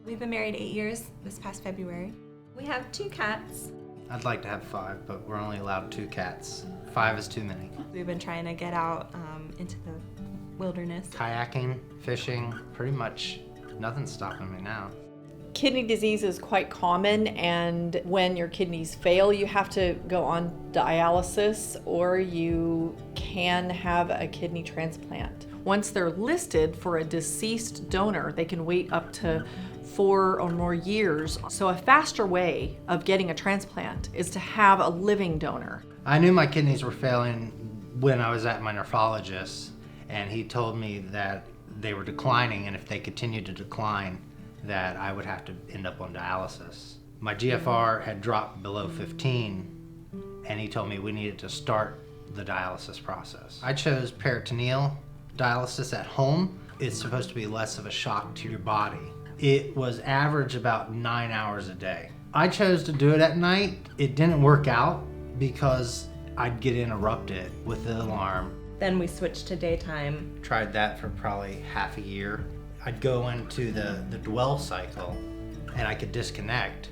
We've been married 8 years this past February. We have 2 cats. I'd like to have 5, but we're only allowed 2 cats. 5 is too many. We've been trying to get out into the wilderness. Kayaking, fishing, pretty much nothing's stopping me now. Kidney disease is quite common, and when your kidneys fail, you have to go on dialysis or you can have a kidney transplant. Once they're listed for a deceased donor, they can wait up to 4 or more years. So a faster way of getting a transplant is to have a living donor. I knew my kidneys were failing when I was at my nephrologist, and he told me that they were declining, and if they continued to decline, that I would have to end up on dialysis. My GFR had dropped below 15, and he told me we needed to start the dialysis process. I chose peritoneal dialysis at home. It's supposed to be less of a shock to your body. It was average about 9 hours a day. I chose to do it at night. It didn't work out because I'd get interrupted with the alarm. Then we switched to daytime. Tried that for probably half a year. I'd go into the dwell cycle and I could disconnect,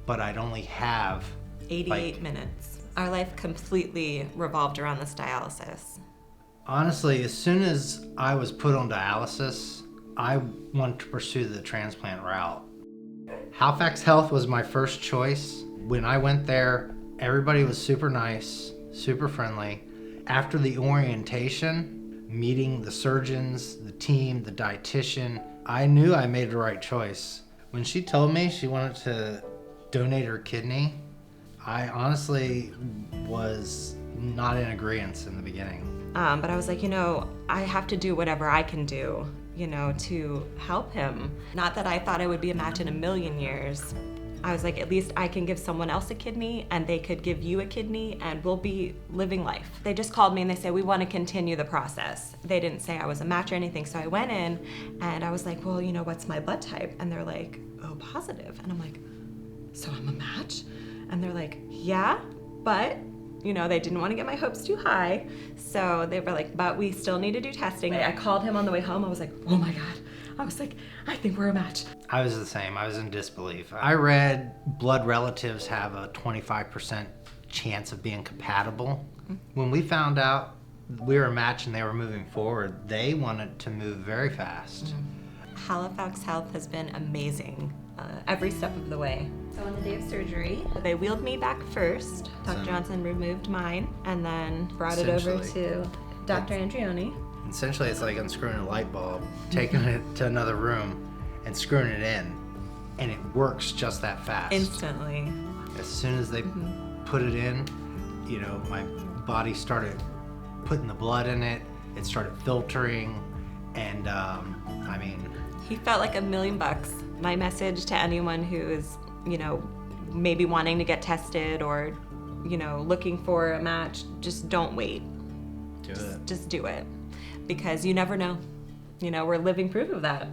but I'd only have 88 minutes. Our life completely revolved around this dialysis. Honestly, as soon as I was put on dialysis, I wanted to pursue the transplant route. Halifax Health was my first choice. When I went there, everybody was super nice, super friendly. After the orientation, meeting the surgeons, the team, the dietitian, I knew I made the right choice. When she told me she wanted to donate her kidney, I honestly was not in agreement in the beginning. But I was like, I have to do whatever I can do, to help him. Not that I thought I would be a match in a million years. I was like, at least I can give someone else a kidney and they could give you a kidney and we'll be living life. They just called me and they said, we want to continue the process. They didn't say I was a match or anything. So I went in and I was like, well, what's my blood type? And they're like, oh, positive. And I'm like, so I'm a match? And they're like, yeah, but they didn't want to get my hopes too high. So they were like, but we still need to do testing. I called him on the way home. I was like, oh my God. I was like, I think we're a match. I was the same. I was in disbelief. I read blood relatives have a 25% chance of being compatible. When we found out we were a match and they were moving forward, they wanted to move very fast. Halifax Health has been amazing every step of the way. So on the day of surgery, they wheeled me back first. Dr. Johnson removed mine and then brought it over to Dr. Andrioni. Essentially, it's like unscrewing a light bulb, taking it to another room, and screwing it in, and it works just that fast. Instantly. As soon as they put it in, my body started putting the blood in it. It started filtering, and He felt like $1 million. My message to anyone who is, maybe wanting to get tested or, looking for a match, just don't wait. Do it. Just do it. Because you never know. We're living proof of that.